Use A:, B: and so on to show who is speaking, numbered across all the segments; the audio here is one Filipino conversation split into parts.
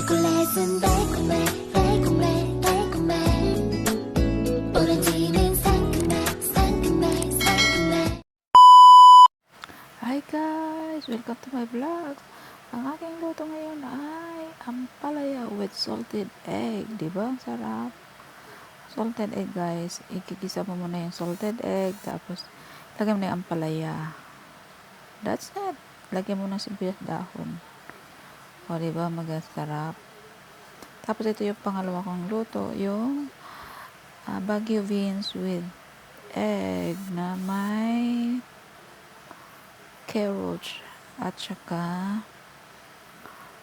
A: 초콜릿은 달콤해 달콤해 달콤해 오렌지는 상큼해 상큼해 상큼해.
B: Hi guys! Welcome to my vlog. Ang aking luto ngayon ay ampalaya with salted egg. Diba? Ang sarap. Salted egg guys. Ikikisa mo muna yung salted egg. Tapos, lagyan mo na yung ampalaya. That's it. Lagyan mo ng sibuyas dahon. O diba? Magasarap. Tapos ito yung pangalawa kong luto. Yung Baguio beans with egg na may carrots at saka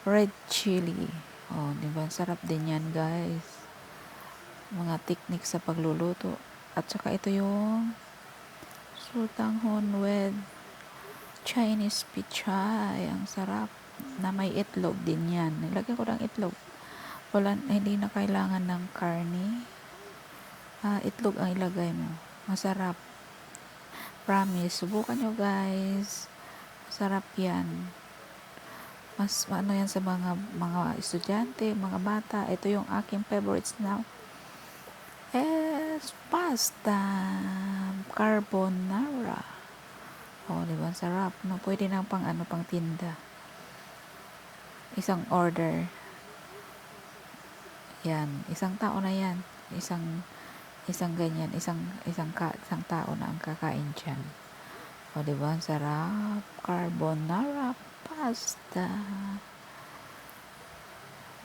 B: red chili. Oh, di ba? Sarap din yan, guys. Mga technique sa pagluluto. At saka ito yung sultanghon with Chinese pichay. Ang sarap. Na may itlog din yan. Nilagyan ko ng itlog. Hindi na kailangan ng karne. Itlog ang ilagay mo. Masarap. Promise. Subukan nyo, guys. Masarap yan. Mas ano yan sa mga estudyante, mga bata. Ito yung aking favorites now. Pasta carbonara. Oh, di ba? Sarap. No, pwede na pang tinda. Isang order. Yan, isang tao na yan. Isang ganyan, isang tao na ang kakain diyan. O, di ba? Sarap. Carbonara pasta.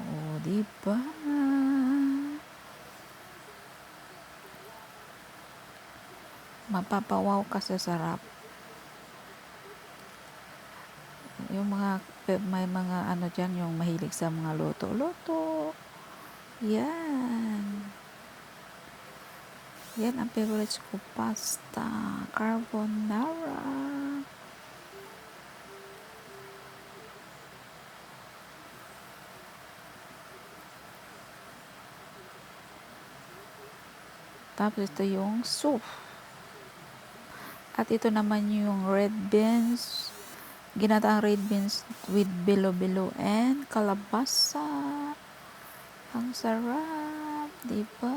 B: O, di ba? Mapapawaw ka sa sarap. Yung may mga ano dyan, yung mahilig sa mga luto. Yan. Yan ang favorites ko, pasta carbonara. Tapos ito yung soup. At ito naman yung red beans. Ginataang red beans with bilo-bilo and kalabasa. Ang sarap, di ba?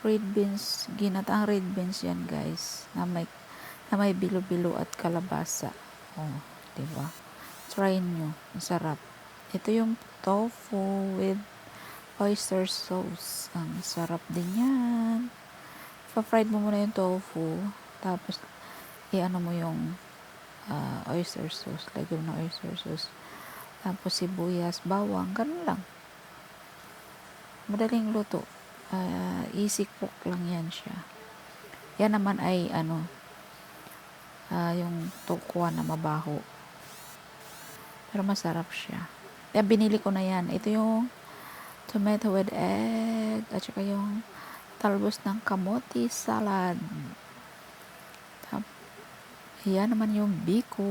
B: Red beans, ginataang red beans yan, guys. Na may bilo-bilo at kalabasa. Oh, di ba? Try nyo, ang sarap. Ito yung tofu with oyster sauce. Ang sarap din yan. Pa-fried mo muna yung tofu. Tapos, i-ano mo yung oyster sauce. Lagyan mo ng oyster sauce. Tapos, sibuyas, bawang. Ganun lang. Madaling luto. Easy cook lang yan siya. Yan naman ay, yung tukwa na mabaho. Pero masarap siya. Kaya binili ko na yan. Ito yung tomato with egg. At saka yung talbos ng kamote salad. Yan naman yung biko.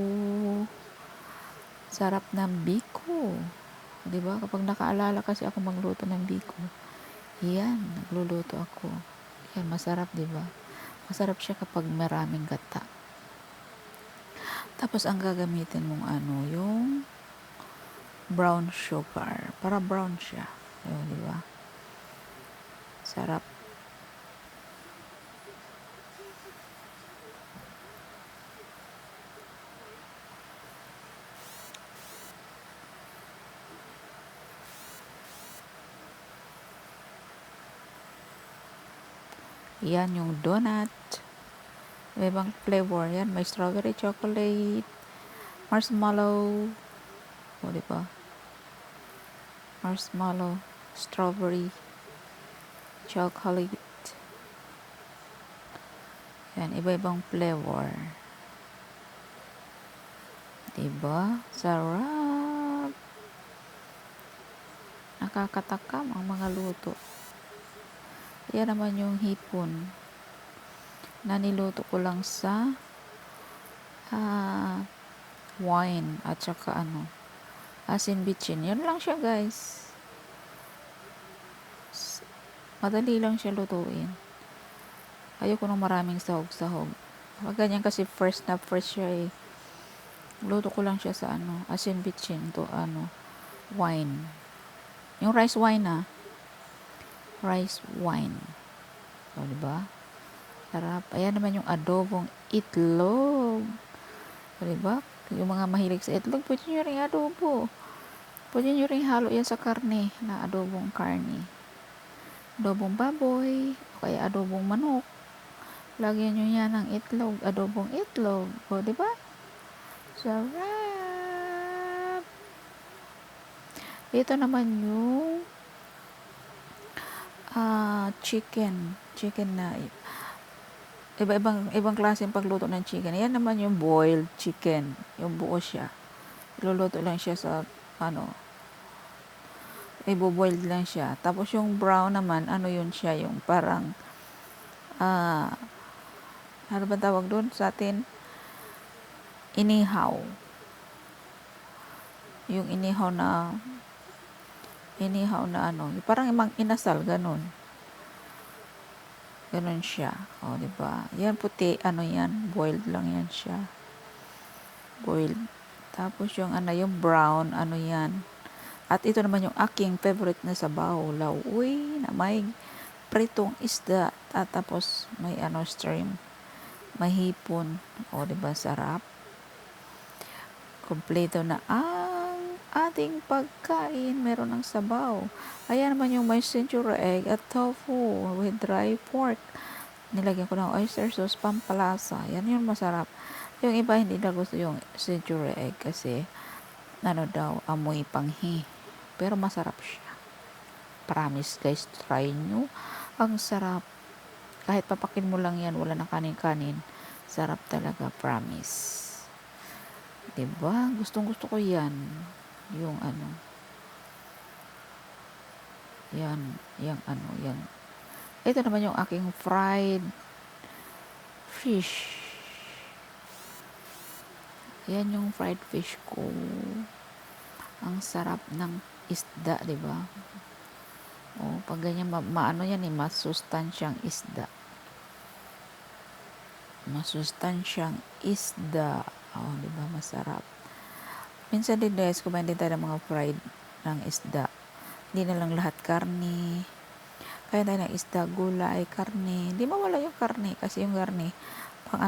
B: Sarap ng biko. Diba? Kapag nakaalala kasi ako magluto ng biko, yan, nagluluto ako. Yan, masarap, diba? Masarap siya kapag maraming gata. Tapos, ang gagamitin mong yung brown sugar. Para brown siya. Yun, diba? Sarap. Yan yung donut. May ibang flavor. Yan, may strawberry chocolate, marshmallow. O, diba? Marshmallow, strawberry, chocolate. Yan, iba-ibang flavor. Diba? Sarap. Nakakatakam ang mga luto. Yan naman yung hipon na niluto ko lang sa wine at saka asin bitchin. Yan lang siya, guys. Madali lang siya lutuin. Ayoko ng maraming sahog-sahog. Pag ganyan kasi first siya eh. Luto ko lang siya sa asin bitchin to wine. Yung rice wine rice wine. O, diba? Sarap. Ayan naman yung adobong itlog. O, diba? Yung mga mahilig sa itlog, pwede nyo rin adobo. Pwede nyo rin halo yan sa karne, na adobong karne. Adobong baboy, o kaya adobong manok. Lagyan nyo yan ng itlog, adobong itlog. O, diba? Sarap! Ito naman yung chicken na ibang klaseng pagluto ng chicken. Yan naman yung boiled chicken, yung buo siya. Luluto lang siya sa ibo-boiled lang siya. Tapos yung brown naman, yun siya, yung parang ano ba tawag doon sa atin? Inihaw. Yung inihaw na parang inasal, ganun siya. O, diba? Yan puti, yan, boiled lang yan siya. Boiled. Tapos yung yung brown, yan. At ito naman yung aking favorite na sabaw, lauwi, na may pritong isda. At tapos may stream, may hipon. O, diba? Sarap. Kompleto na ang ating pagkain. Meron ng sabaw. Ayan naman yung may century egg at tofu with dry pork. Nilagyan ko ng oyster sauce, pampalasa. Yan yung masarap. Yung iba hindi na gusto yung century egg kasi amoy panghi. Pero masarap siya. Promise guys, try nyo. Ang sarap. Kahit papakin mo lang yan, wala na kanin-kanin. Sarap talaga, promise. Diba? Gustong-gusto ko yan. Yung yan. Ito naman yung aking fried fish. Yan yung fried fish ko. Ang sarap ng isda, diba? O, pag ganyan, yan masustansyang isda. Masustansyang isda. O, diba? Masarap. Minsan din guys, kumain din tayo ng mga fried ng isda. Hindi na lang lahat karne. Kaya tayo ng isda, gulay, karne. Hindi mawala yung karne. Kasi yung karne,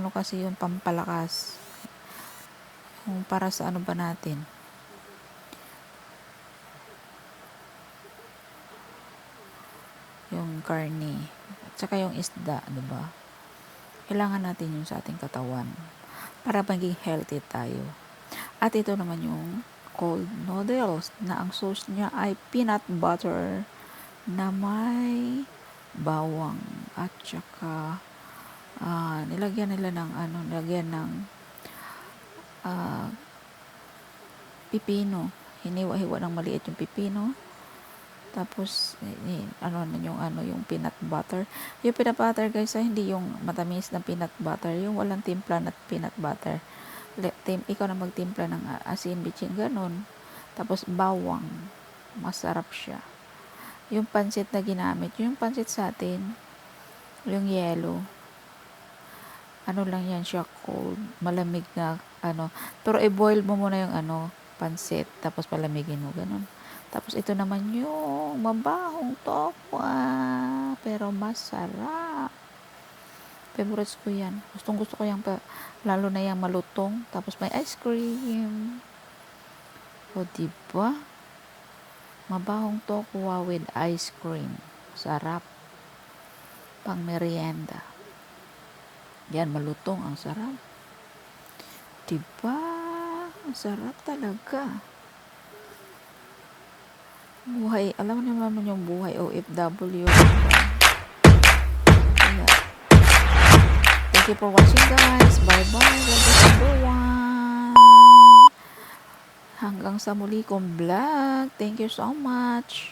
B: kasi yung pampalakas. Yung para sa ba natin. Yung karne. At saka yung isda, diba? Kailangan natin yun sa ating katawan. Para maging healthy tayo. At ito naman yung cold noodles na ang sauce niya ay peanut butter na may bawang at saka nilagyan nila ng pipino. Hiniwa-hiwa ng maliit yung pipino. Tapos yung peanut butter. Yung peanut butter guys, hindi yung matamis na peanut butter, yung walang timpla na peanut butter. Ikaw na magtimpla ng asin, bitchin, ganun. Tapos bawang, masarap siya. Yung pansit na ginamit, yung pansit sa atin, yung yellow, lang yan siya, cold, malamig na pero i-boil mo muna yung pansit, tapos palamigin mo, ganun. Tapos ito naman yung mabahong tokwa, pero masarap. Favorites ko yan. Gusto ko yan lalo na yung malutong. Tapos may ice cream. O, diba? Mabahong tokwa with ice cream. Sarap. Pang merienda. Yan, malutong. Ang sarap. Diba? Ang sarap talaga. Buhay. Alam mo naman yung buhay OFW. Thank you for watching guys. Bye-bye. God bless everyone. Hanggang sa muli kong vlog. Thank you so much.